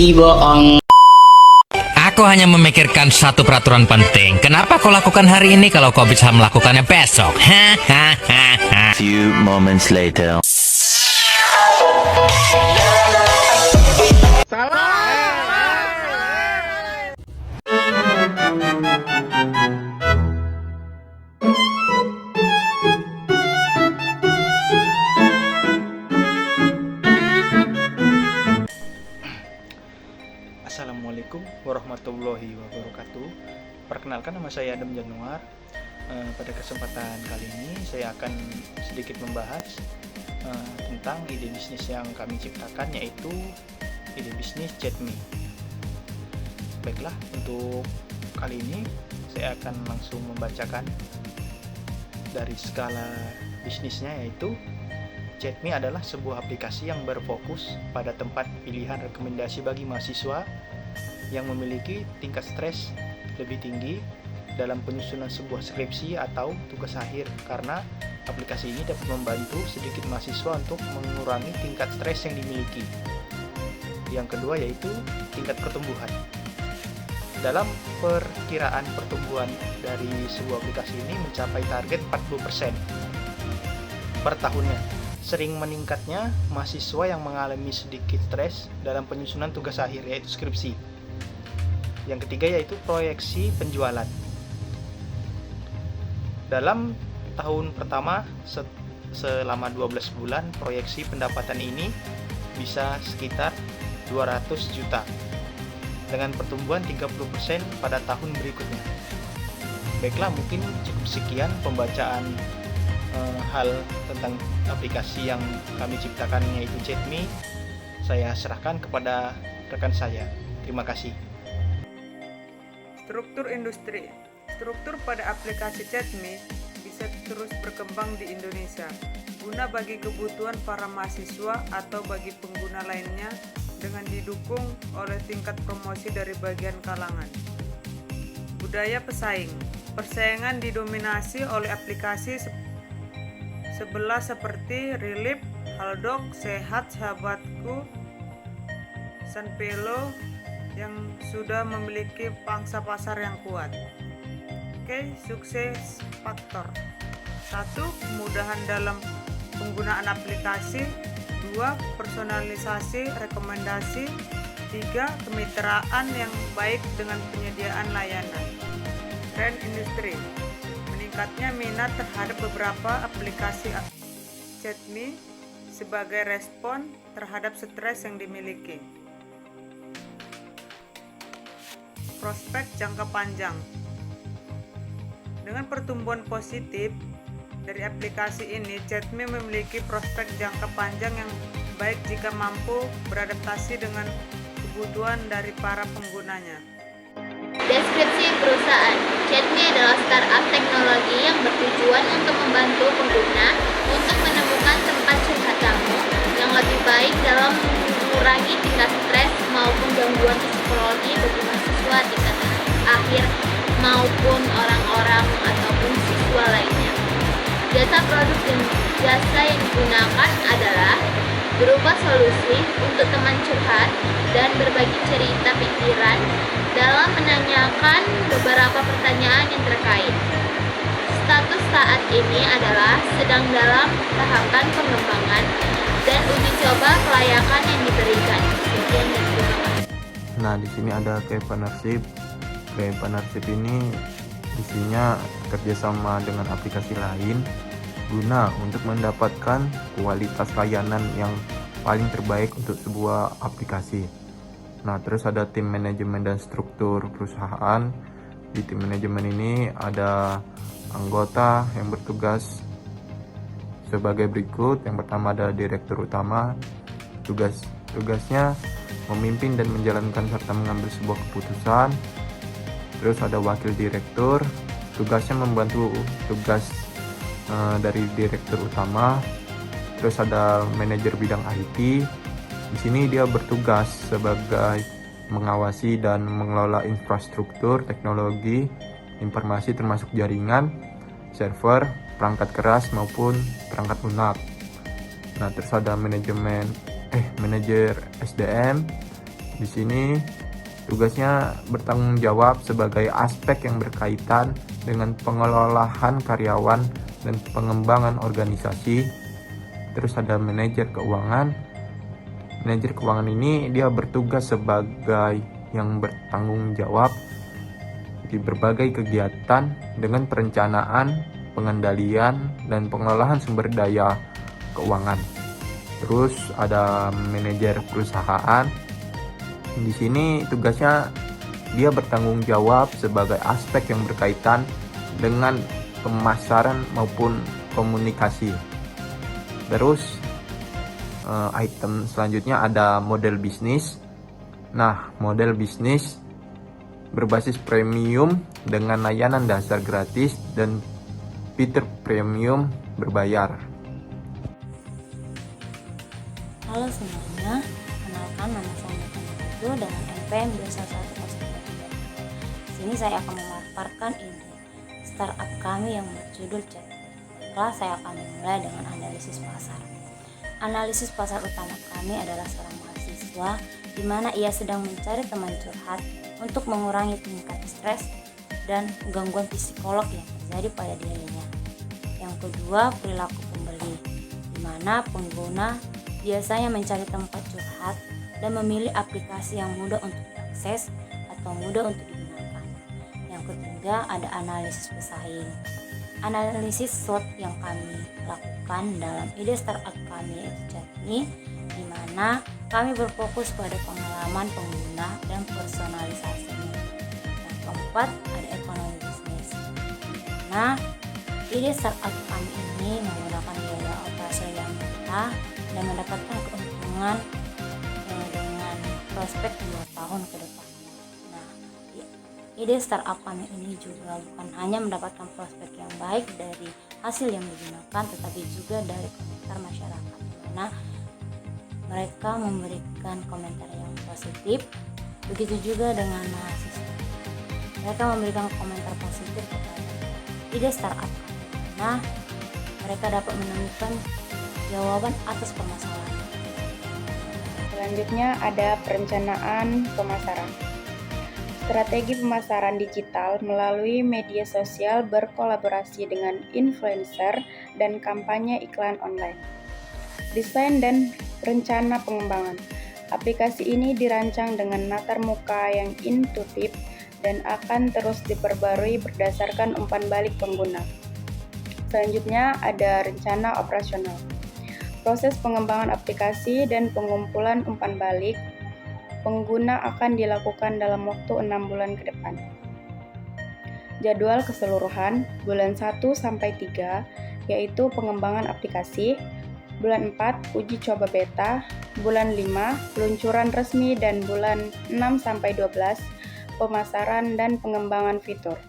bohong. Aku hanya memikirkan satu peraturan penting. Kenapa kau lakukan hari ini kalau kau bisa melakukannya besok? Few moments later. Assalamualaikum warahmatullahi wabarakatuh. Perkenalkan, nama saya Adam Januar. Pada kesempatan kali ini saya akan sedikit membahas tentang ide bisnis yang kami ciptakan, yaitu ide bisnis Chatme. Baiklah, untuk kali ini saya akan langsung membacakan dari skala bisnisnya, yaitu Chatme adalah sebuah aplikasi yang berfokus pada tempat pilihan rekomendasi bagi mahasiswa yang memiliki tingkat stres lebih tinggi dalam penyusunan sebuah skripsi atau tugas akhir, karena aplikasi ini dapat membantu sedikit mahasiswa untuk mengurangi tingkat stres yang dimiliki. Yang kedua yaitu tingkat pertumbuhan. Dalam perkiraan pertumbuhan dari sebuah aplikasi ini mencapai target 40% per tahunnya. Sering meningkatnya mahasiswa yang mengalami sedikit stres dalam penyusunan tugas akhir, yaitu skripsi. Yang ketiga yaitu proyeksi penjualan. Dalam tahun pertama selama 12 bulan, proyeksi pendapatan ini bisa sekitar 200 juta dengan pertumbuhan 30% pada tahun berikutnya. Baiklah, mungkin cukup sekian pembacaan hal tentang aplikasi yang kami ciptakan, yaitu Chatme. Saya serahkan kepada rekan saya. Terima kasih. Struktur industri. Struktur pada aplikasi Chatme bisa terus berkembang di Indonesia guna bagi kebutuhan para mahasiswa atau bagi pengguna lainnya, dengan didukung oleh tingkat promosi dari bagian kalangan. Budaya pesaing. Persaingan didominasi oleh aplikasi sebelah seperti Relief, Halodoc, Sehat Sahabatku, Sanpelo yang sudah memiliki pangsa pasar yang kuat. Oke, sukses faktor. 1. Kemudahan dalam penggunaan aplikasi. 2. Personalisasi rekomendasi. 3. Kemitraan yang baik dengan penyediaan layanan. Tren industri. Meningkatnya minat terhadap beberapa aplikasi Chatme sebagai respon terhadap stres yang dimiliki. Prospek jangka panjang. Dengan pertumbuhan positif dari aplikasi ini, Chatme memiliki prospek jangka panjang yang baik jika mampu beradaptasi dengan kebutuhan dari para penggunanya. Deskripsi perusahaan. Chatme adalah startup teknologi yang bertujuan untuk membantu pengguna untuk menemukan tempat curhat tamu yang lebih baik dalam mengurangi tingkat stres maupun gangguan psikologi bagi mahasiswa tingkat akhir maupun orang-orang ataupun siswa lainnya. Jasa produk dan jasa yang digunakan adalah berupa solusi untuk teman curhat dan berbagi cerita pikiran dalam menanyakan beberapa pertanyaan yang terkait. Status saat ini adalah sedang dalam tahapan pengembangan dan uji coba kelayakan yang diberikan. Sekian dan terima kasih. Nah, di sini ada Key Partnership. Key Partnership ini isinya kerjasama dengan aplikasi lain guna untuk mendapatkan kualitas layanan yang paling terbaik untuk sebuah aplikasi. Nah, terus ada tim manajemen dan struktur perusahaan. Di tim manajemen ini ada anggota yang bertugas sebagai berikut. Yang pertama ada direktur utama. Tugasnya memimpin dan menjalankan serta mengambil sebuah keputusan. Terus ada wakil direktur, tugasnya membantu tugas dari direktur utama. Terus ada manajer bidang IT. Di sini dia bertugas sebagai mengawasi dan mengelola infrastruktur teknologi informasi termasuk jaringan, server, perangkat keras maupun perangkat lunak. Nah, terus ada manajer SDM. Di sini tugasnya bertanggung jawab sebagai aspek yang berkaitan dengan pengelolaan karyawan dan pengembangan organisasi. Terus ada manajer keuangan. Manajer keuangan ini dia bertugas sebagai yang bertanggung jawab di berbagai kegiatan dengan perencanaan, pengendalian, dan pengelolaan sumber daya keuangan. Terus ada manajer perusahaan. Di sini tugasnya dia bertanggung jawab sebagai aspek yang berkaitan dengan pemasaran maupun komunikasi. Terus item selanjutnya ada model bisnis. Nah, model bisnis berbasis premium dengan layanan dasar gratis dan fitur premium berbayar. Halo semuanya, kenalkan nama saya Itu dengan NPM 21103. Sini saya akan memaparkan ide startup kami yang berjudul Chat. Setelah saya akan memulai dengan analisis pasar. Analisis pasar utama kami adalah seorang mahasiswa di mana ia sedang mencari teman curhat untuk mengurangi tingkat stres dan gangguan psikolog yang terjadi pada dirinya. Yang kedua, perilaku pembeli, di mana pengguna biasanya mencari tempat curhat dan memilih aplikasi yang mudah untuk diakses atau mudah untuk digunakan. Yang ketiga, ada analisis pesaing. Analisis SWOT yang kami lakukan dalam ide startup kami yaitu Chatme, di mana kami berfokus pada pengalaman pengguna dan personalisasinya. Yang keempat, ada ekonomi bisnis. Nah, ide startup kami ini menggunakan biaya operasi yang murah dan mendapatkan keuntungan dengan prospek 2 tahun ke depannya. Nah, ide startup kami ini juga bukan hanya mendapatkan prospek yang baik dari hasil yang digunakan, tetapi juga dari komentar masyarakat, di mana mereka memberikan komentar yang positif. Begitu juga dengan mahasiswa, mereka memberikan komentar positif kepada ide startup kami. Nah, mereka dapat menemukan jawaban atas permasalahan. Selanjutnya ada perencanaan pemasaran. Strategi pemasaran digital melalui media sosial berkolaborasi dengan influencer dan kampanye iklan online. Desain dan rencana pengembangan. Aplikasi ini dirancang dengan latar muka yang intuitif dan akan terus diperbarui berdasarkan umpan balik pengguna. Selanjutnya ada rencana operasional. Proses pengembangan aplikasi dan pengumpulan umpan balik pengguna akan dilakukan dalam waktu 6 bulan ke depan. Jadwal keseluruhan bulan 1 sampai 3 yaitu pengembangan aplikasi, bulan 4 uji coba beta, bulan 5 peluncuran resmi dan bulan 6 sampai 12 pemasaran dan pengembangan fitur.